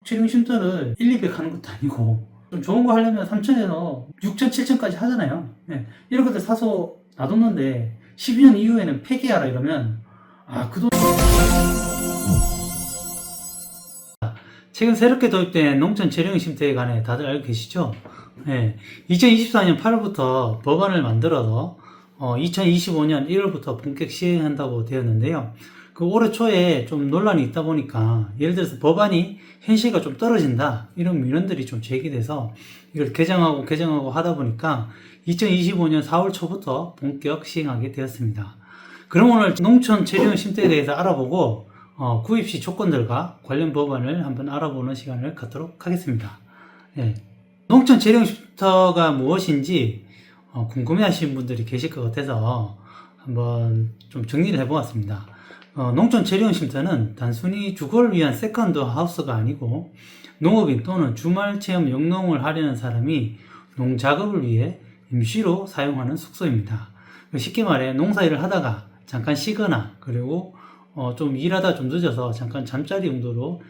체령 쉼터를 1, 200 하는 것도 아니고 좀 좋은 거 하려면 3천에서 6천, 7천까지 하잖아요. 네. 이런 것들 사서 놔뒀는데 12년 이후에는 폐기하라 이러면 그 돈. 최근 새롭게 도입된 농촌 체령 쉼터에 관해 다들 알고 계시죠? 네. 2024년 8월부터 법안을 만들어서 2025년 1월부터 본격 시행한다고 되었는데요. 그 올해 초에 좀 논란이 있다 보니까 예를 들어서 법안이 현실과 좀 떨어진다 이런 민원들이 좀 제기돼서 이걸 개정하고 하다 보니까 2025년 4월 초부터 본격 시행하게 되었습니다. 그럼 오늘 농촌 체령 쉼터에 대해서 알아보고 구입 시 조건들과 관련 법안을 한번 알아보는 시간을 갖도록 하겠습니다. 네. 농촌 체령 쉼터가 무엇인지 궁금해하시는 분들이 계실 것 같아서 한번 좀 정리를 해보았습니다. 농촌 체령 쉼터는 단순히 주거를 위한 세컨드 하우스가 아니고 농업인 또는 주말 체험 영농을 하려는 사람이 농작업을 위해 임시로 사용하는 숙소입니다. 쉽게 말해 농사일을 하다가 잠깐 쉬거나 그리고 좀 일하다 좀 늦어서 잠깐 잠자리 용도로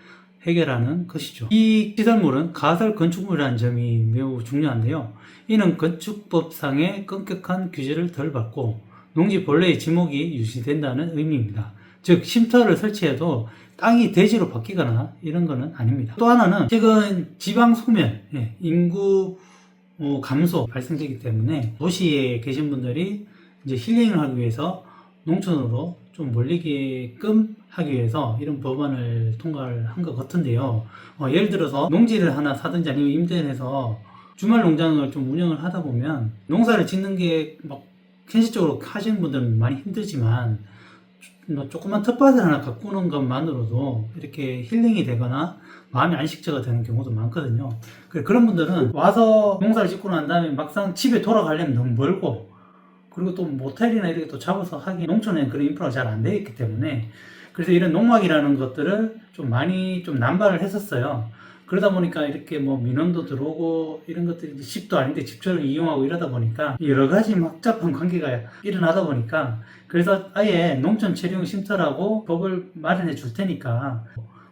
해결하는 것이죠. 이 시설물은 가설 건축물이라는 점이 매우 중요한데요. 이는 건축법상의 엄격한 규제를 덜 받고 농지 본래의 지목이 유지된다는 의미입니다. 즉 쉼터를 설치해도 땅이 대지로 바뀌거나 이런 거는 아닙니다. 또 하나는 최근 지방 소멸, 인구 감소 발생되기 때문에 도시에 계신 분들이 이제 힐링을 하기 위해서 농촌으로 좀 몰리게끔 하기 위해서 이런 법안을 통과를 한 것 같은데요. 예를 들어서 농지를 하나 사든지 아니면 임대를 해서 주말 농장을 좀 운영을 하다 보면 농사를 짓는 게 막 현실적으로 하시는 분들은 많이 힘들지만 조그만 텃밭을 하나 가꾸는 것만으로도 이렇게 힐링이 되거나 마음의 안식처가 되는 경우도 많거든요. 그런 분들은 와서 농사를 짓고 난 다음에 막상 집에 돌아가려면 너무 멀고 그리고 또 모텔이나 이렇게 또 잡아서 하기 농촌에는 그런 인프라가 잘 안 되어 있기 때문에 그래서 이런 농막이라는 것들을 좀 많이 좀 남발을 했었어요. 그러다 보니까 이렇게 뭐 민원도 들어오고 이런 것들이 집도 아닌데 집처럼 이용하고 이러다 보니까 여러 가지 복잡한 관계가 일어나다 보니까 그래서 아예 농촌 체령 쉼터라고 법을 마련해 줄 테니까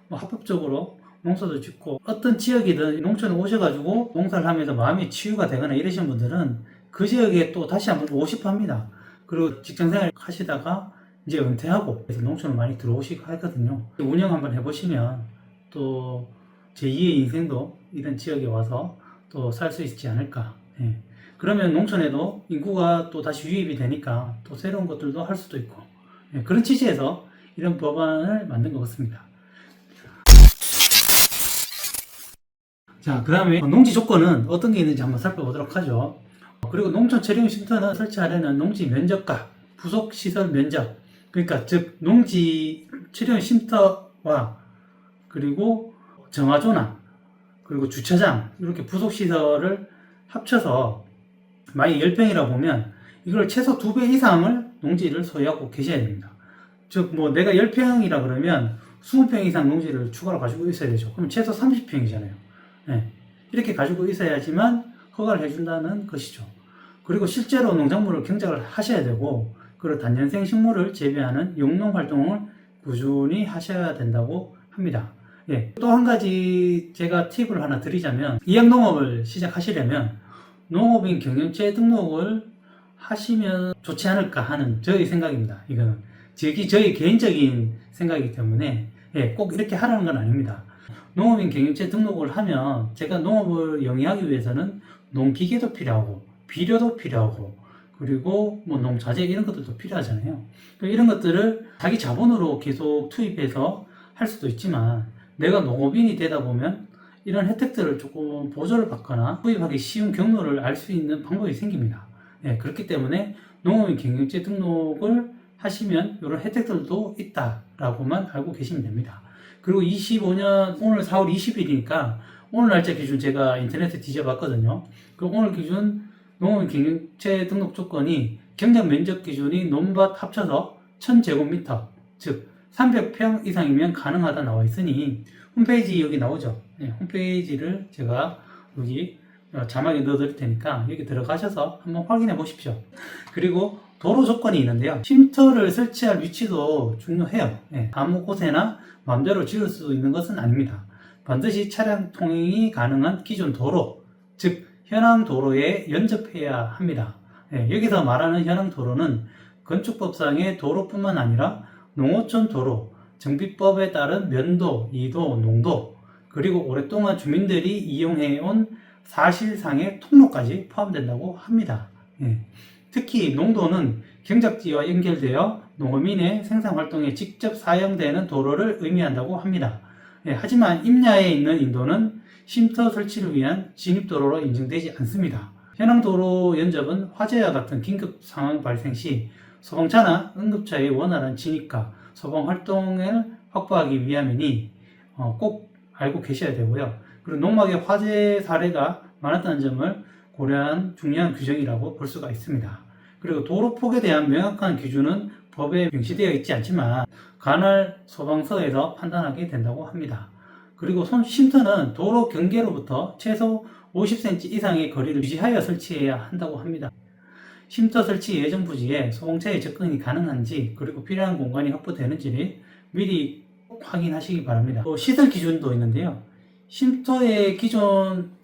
뭐 합법적으로 농사도 짓고 어떤 지역이든 농촌에 오셔가지고 농사를 하면서 마음이 치유가 되거나 이러신 분들은 그 지역에 또 다시 한번 오고 싶어 합니다. 그리고 직장생활 하시다가 이제 은퇴하고 그래서 농촌을 많이 들어오시고 하거든요. 운영 한번 해보시면 또 제2의 인생도 이런 지역에 와서 또 살 수 있지 않을까. 그러면 농촌에도 인구가 또 다시 유입이 되니까 또 새로운 것들도 할 수도 있고 그런 취지에서 이런 법안을 만든 것 같습니다. 자, 그 다음에 농지 조건은 어떤 게 있는지 한번 살펴보도록 하죠. 그리고 농촌 체령 쉼터는 설치하려는 농지 면적과 부속 시설 면적, 그러니까 즉 농지 체령 쉼터와 그리고 정화조나 그리고 주차장 이렇게 부속 시설을 합쳐서 만약 10평이라 보면 이걸 최소 2배 이상을 농지를 소유하고 계셔야 됩니다. 즉 뭐 내가 10평이라 그러면 20평 이상 농지를 추가로 가지고 있어야 되죠. 그럼 최소 30평이잖아요. 이렇게 가지고 있어야지만 허가를 해준다는 것이죠. 그리고 실제로 농작물을 경작을 하셔야 되고 그리고 단연생 식물을 재배하는 영농 활동을 꾸준히 하셔야 된다고 합니다. 또 한 가지 제가 팁을 하나 드리자면 이양농업을 시작하시려면 농업인 경영체 등록을 하시면 좋지 않을까 하는 저의 생각입니다. 이거는 저희 개인적인 생각이기 때문에 꼭 이렇게 하라는 건 아닙니다. 농업인 경영체 등록을 하면 제가 농업을 영위하기 위해서는 농기계도 필요하고 비료도 필요하고 그리고 뭐 농자재 이런 것들도 필요하잖아요. 이런 것들을 자기 자본으로 계속 투입해서 할 수도 있지만 내가 농업인이 되다 보면 이런 혜택들을 조금 보조를 받거나 구입하기 쉬운 경로를 알 수 있는 방법이 생깁니다. 그렇기 때문에 농업인 경영체 등록을 하시면 이런 혜택들도 있다라고만 알고 계시면 됩니다. 그리고 25년 오늘 4월 20일이니까 오늘 날짜 기준 제가 인터넷에 뒤져봤거든요. 그 오늘 기준 농업인 경영체 등록 조건이 경작 면적 기준이 논밭 합쳐서 1000제곱미터 즉 300평 이상이면 가능하다 나와 있으니 홈페이지 여기 나오죠. 홈페이지를 제가 여기 자막에 넣어 드릴 테니까 여기 들어가셔서 한번 확인해 보십시오. 그리고 도로 조건이 있는데요. 쉼터를 설치할 위치도 중요해요. 아무 곳에나 마음대로 지을 수 있는 것은 아닙니다. 반드시 차량 통행이 가능한 기존 도로, 즉 현황 도로에 연접해야 합니다. 여기서 말하는 현황 도로는 건축법상의 도로뿐만 아니라 농어촌 도로, 정비법에 따른 면도, 이도, 농도, 그리고 오랫동안 주민들이 이용해온 사실상의 통로까지 포함된다고 합니다. 특히 농도는 경작지와 연결되어 농어민의 생산활동에 직접 사용되는 도로를 의미한다고 합니다. 하지만 임야에 있는 인도는 쉼터 설치를 위한 진입도로로 인정되지 않습니다. 현황도로 연접은 화재와 같은 긴급 상황 발생 시 소방차나 응급차의 원활한 진입과 소방 활동을 확보하기 위함이니 꼭 알고 계셔야 되고요. 그리고 농막의 화재 사례가 많았다는 점을 고려한 중요한 규정이라고 볼 수가 있습니다. 그리고 도로폭에 대한 명확한 기준은 법에 명시되어 있지 않지만 관할 소방서에서 판단하게 된다고 합니다. 그리고 쉼터는 도로 경계로부터 최소 50cm 이상의 거리를 유지하여 설치해야 한다고 합니다. 쉼터 설치 예정 부지에 소방차의 접근이 가능한지, 그리고 필요한 공간이 확보되는지를 미리 꼭 확인하시기 바랍니다. 또 시설 기준도 있는데요. 쉼터의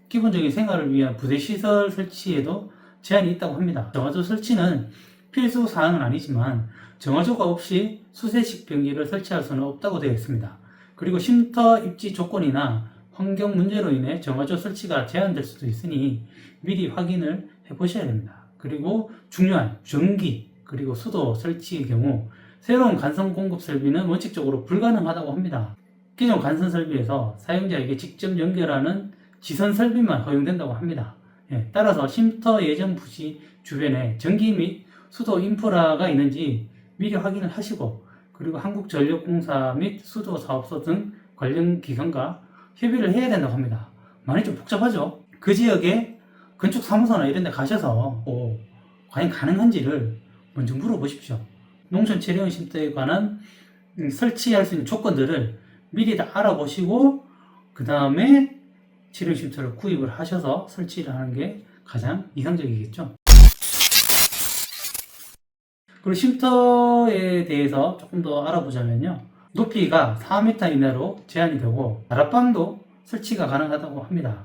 기본적인 생활을 위한 부대 시설 설치에도 제한이 있다고 합니다. 정화조 설치는 필수 사항은 아니지만 정화조가 없이 수세식 변기를 설치할 수는 없다고 되어 있습니다. 그리고 쉼터 입지 조건이나 환경 문제로 인해 정화조 설치가 제한될 수도 있으니 미리 확인을 해보셔야 됩니다. 그리고 중요한 전기 그리고 수도 설치의 경우 새로운 간선 공급 설비는 원칙적으로 불가능하다고 합니다. 기존 간선 설비에서 사용자에게 직접 연결하는 지선 설비만 허용된다고 합니다. 따라서 쉼터 예정 부지 주변에 전기 및 수도 인프라가 있는지 미리 확인을 하시고, 그리고 한국전력공사 및 수도사업소 등 관련 기관과 협의를 해야 된다고 합니다. 많이 좀 복잡하죠? 그 지역에 건축사무소나 이런 데 가셔서 과연 가능한지를 먼저 물어보십시오. 농촌 체리형 쉼터에 관한 설치할 수 있는 조건들을 미리 다 알아보시고 그 다음에 체리형 쉼터를 구입을 하셔서 설치를 하는 게 가장 이상적이겠죠. 그리고 쉼터에 대해서 조금 더 알아보자면요, 높이가 4m 이내로 제한이 되고 다락방도 설치가 가능하다고 합니다.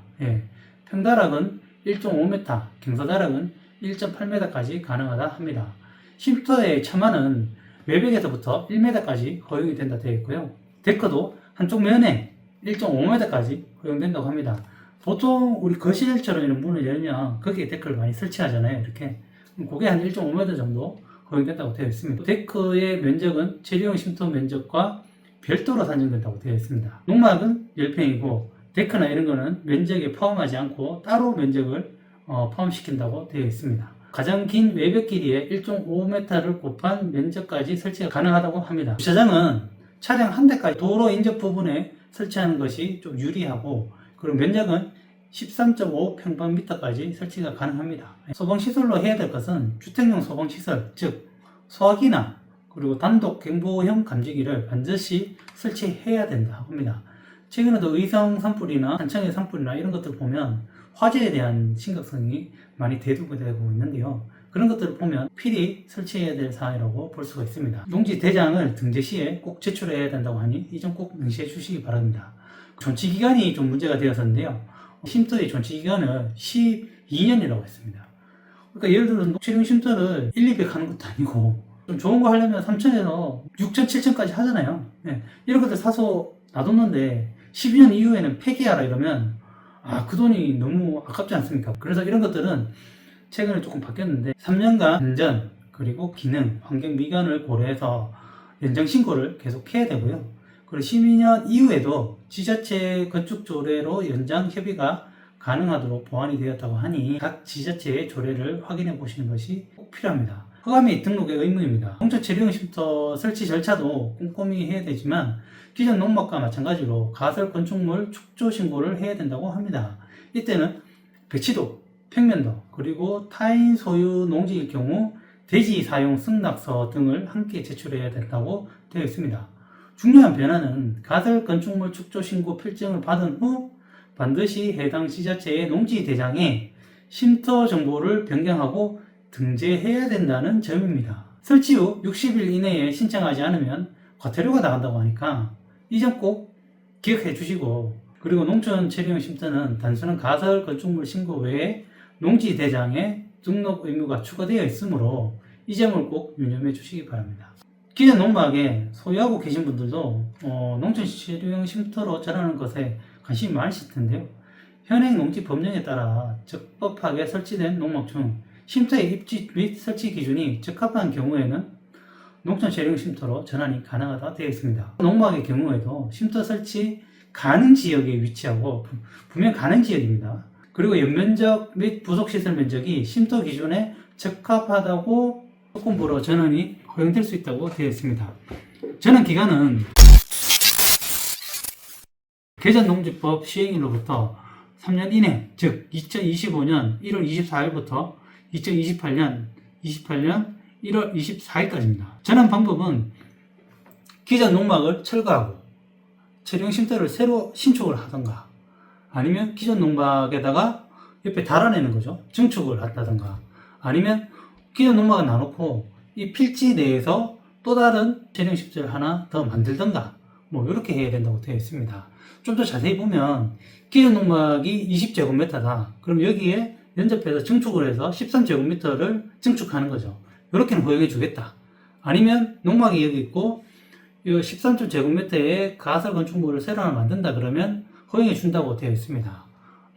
평다락은 1.5m, 경사다락은 1.8m까지 가능하다 합니다. 쉼터의 처마는 외벽에서부터 1m까지 허용이 된다 되어 있고요. 데크도 한쪽 면에 1.5m까지 허용된다고 합니다. 보통 우리 거실처럼 이런 문을 열면 거기에 데크를 많이 설치하잖아요. 이렇게. 그게 한 1.5m 정도 허용된다고 되어 있습니다. 데크의 면적은 체리형 쉼터 면적과 별도로 산정된다고 되어 있습니다. 농막은 10평이고 데크나 이런 거는 면적에 포함하지 않고 따로 면적을 포함시킨다고 되어 있습니다. 가장 긴 외벽 길이에 1.5m를 곱한 면적까지 설치가 가능하다고 합니다. 주차장은 차량 한 대까지 도로 인접 부분에 설치하는 것이 좀 유리하고, 그리고 면적은 13.5평방미터까지 설치가 가능합니다. 소방시설로 해야 될 것은 주택용 소방시설, 즉 소화기나 그리고 단독 경보형 감지기를 반드시 설치해야 된다 합니다. 최근에도 의성 산불이나 한창의 산불이나 이런 것들 보면 화재에 대한 심각성이 많이 대두되고 있는데요. 그런 것들을 보면 필히 설치해야 될 사항이라고 볼 수가 있습니다. 농지 대장을 등재 시에 꼭 제출해야 된다고 하니 이 점 꼭 명시해 주시기 바랍니다. 존치기간이 좀 문제가 되었었는데요. 쉼터의 존치기간을 12년이라고 했습니다. 그러니까 예를 들어서 체리형 쉼터를 1, 200 하는 것도 아니고 좀 좋은 거 하려면 3천에서 6천, 7천까지 하잖아요. 이런 것들 사서 놔뒀는데 12년 이후에는 폐기하라 이러면 그 돈이 너무 아깝지 않습니까? 그래서 이런 것들은 최근에 조금 바뀌었는데 3년간 안전 그리고 기능, 환경 미관을 고려해서 연장 신고를 계속 해야 되고요. 그리고 12년 이후에도 지자체 건축 조례로 연장 협의가 가능하도록 보완이 되었다고 하니 각 지자체의 조례를 확인해 보시는 것이 꼭 필요합니다. 허가 및 등록의 의무입니다. 농촌 체리형 쉼터 설치 절차도 꼼꼼히 해야 되지만 기존 농막과 마찬가지로 가설 건축물 축조 신고를 해야 된다고 합니다. 이때는 배치도, 평면도, 그리고 타인 소유 농지일 경우 대지 사용 승낙서 등을 함께 제출해야 된다고 되어 있습니다. 중요한 변화는 가설 건축물 축조 신고 필증을 받은 후 반드시 해당 지자체의 농지 대장에 쉼터 정보를 변경하고 등재해야 된다는 점입니다. 설치 후 60일 이내에 신청하지 않으면 과태료가 나간다고 하니까 이 점 꼭 기억해 주시고, 그리고 농촌 체류용 쉼터는 단순한 가설 건축물 신고 외에 농지 대장에 등록 의무가 추가되어 있으므로 이 점을 꼭 유념해 주시기 바랍니다. 기존 농막에 소유하고 계신 분들도 농촌 체류용 쉼터로 전하는 것에 관심이 많으실 텐데요. 현행 농지 법령에 따라 적법하게 설치된 농막 중 쉼터의 입지 및 설치 기준이 적합한 경우에는 농촌 체류용 쉼터로 전환이 가능하다 되어 있습니다. 농막의 경우에도 쉼터 설치 가능 지역에 위치하고 분명 가능 지역입니다. 그리고 연면적 및 부속시설 면적이 쉼터 기준에 적합하다고 조건부로 전환이 허용될 수 있다고 되어 있습니다. 전환 기간은 개전농지법 시행일로부터 3년 이내, 즉 2025년 1월 24일부터 2028년 1월 24일까지입니다. 전환 방법은 기존 농막을 철거하고 체류용 쉼터를 새로 신축을 하던가, 아니면 기존 농막에다가 옆에 달아내는 거죠. 증축을 한다던가, 아니면 기존 농막을 놔놓고 이 필지 내에서 또 다른 체류용 쉼터를 하나 더 만들던가, 뭐 이렇게 해야 된다고 되어 있습니다. 좀 더 자세히 보면 기존 농막이 20제곱미터다. 그럼 여기에 연접해서 증축을 해서 13제곱미터를 증축하는 거죠. 이렇게는 허용해 주겠다. 아니면 농막이 여기 있고 이 13제곱미터의 가설 건축물을 새로 하나 만든다 그러면 허용해 준다고 되어 있습니다.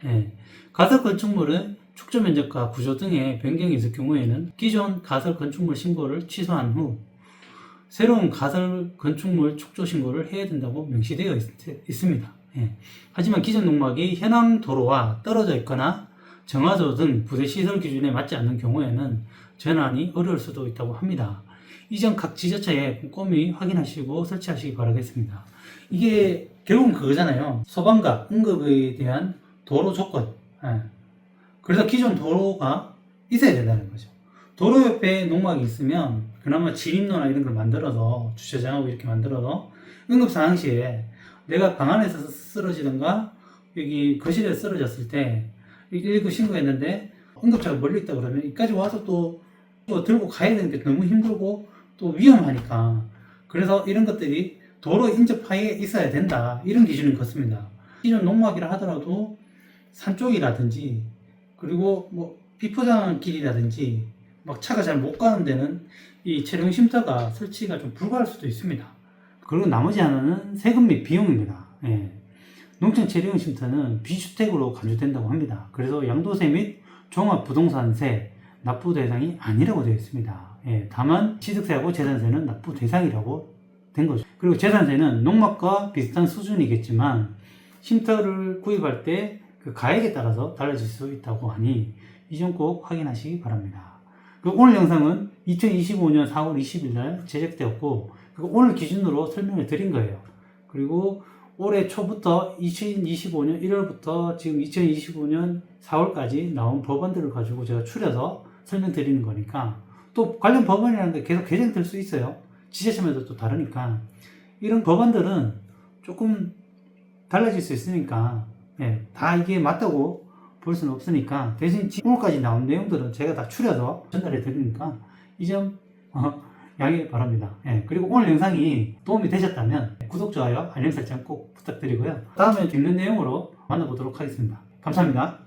예. 가설 건축물은 축조 면적과 구조 등의 변경이 있을 경우에는 기존 가설 건축물 신고를 취소한 후 새로운 가설 건축물 축조 신고를 해야 된다고 명시되어 있습니다. 예. 하지만 기존 농막이 현황 도로와 떨어져 있거나 정화조 등 부대 시설 기준에 맞지 않는 경우에는 전환이 어려울 수도 있다고 합니다. 이 점 각 지자체에 꼼꼼히 확인하시고 설치하시기 바라겠습니다. 이게 결국은 그거잖아요. 소방과 응급에 대한 도로 조건. 예. 그래서 기존 도로가 있어야 된다는 거죠. 도로 옆에 농막이 있으면 그나마 진입로나 이런 걸 만들어서 주차장하고 이렇게 만들어서 응급 상황 시에 내가 방 안에서 쓰러지던가 여기 거실에 쓰러졌을 때 119 신고했는데 응급차가 멀리 있다 그러면 여기까지 와서 또 들고 가야 되는 게 너무 힘들고 또 위험하니까, 그래서 이런 것들이 도로 인접하에 있어야 된다, 이런 기준인 것 같습니다. 기존 농막이라 하더라도 산 쪽이라든지 그리고 뭐 비포장 길이라든지 막 차가 잘 못 가는 데는 이 체류용 쉼터가 설치가 좀 불가할 수도 있습니다. 그리고 나머지 하나는 세금 및 비용입니다. 예. 농촌 체류용 쉼터는 비주택으로 간주된다고 합니다. 그래서 양도세 및 종합부동산세 납부 대상이 아니라고 되어 있습니다. 예. 다만 취득세하고 재산세는 납부 대상이라고 된 거죠. 그리고 재산세는 농막과 비슷한 수준이겠지만 쉼터를 구입할 때 그 가액에 따라서 달라질 수 있다고 하니 이 점 꼭 확인하시기 바랍니다. 오늘 영상은 2025년 4월 20일 날 제작되었고 오늘 기준으로 설명을 드린 거예요. 그리고 올해 초부터 2025년 1월부터 지금 2025년 4월까지 나온 법안들을 가지고 제가 추려서 설명드리는 거니까, 또 관련 법안이라는 게 계속 개정될 수 있어요. 지자체마다 또 다르니까 이런 법안들은 조금 달라질 수 있으니까, 예, 다 이게 맞다고 볼 수는 없으니까 대신 오늘까지 나온 내용들은 제가 다 추려서 전달해 드리니까 이 점 양해 바랍니다. 예, 그리고 오늘 영상이 도움이 되셨다면 구독, 좋아요, 알림 설정 꼭 부탁드리고요. 다음에 읽는 내용으로 만나보도록 하겠습니다. 감사합니다.